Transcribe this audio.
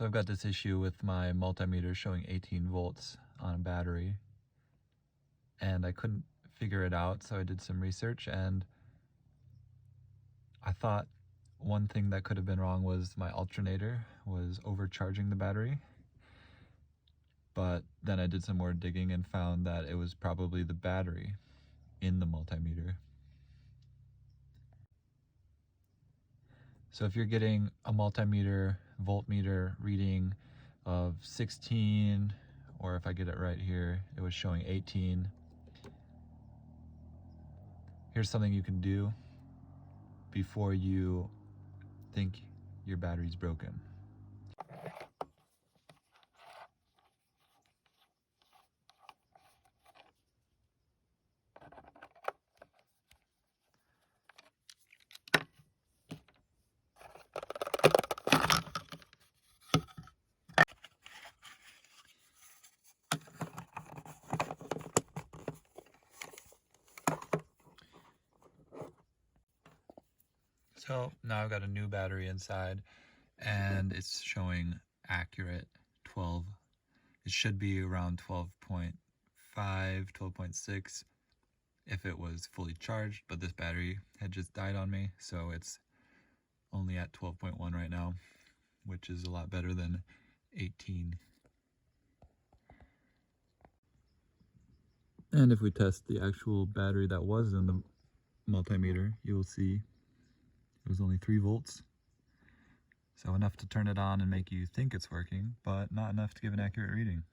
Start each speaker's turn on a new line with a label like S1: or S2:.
S1: So I've got this issue with my multimeter showing 18 volts on a battery, and I couldn't figure it out, so I did some research, and I thought one thing that could have been wrong was my alternator was overcharging the battery. But then I did some more digging and found that it was probably the battery in the multimeter. So if you're getting a multimeter voltmeter reading of 16, or if I get it right here, it was showing 18. Here's something you can do before you think your battery's broken. So now I've got a new battery inside and it's showing accurate 12. It should be around 12.5, 12.6 if it was fully charged, but this battery had just died on me, so it's only at 12.1 right now, which is a lot better than 18. And if we test the actual battery that was in the multimeter, you'll see it was only 3 volts. So enough to turn it on and make you think it's working, but not enough to give an accurate reading.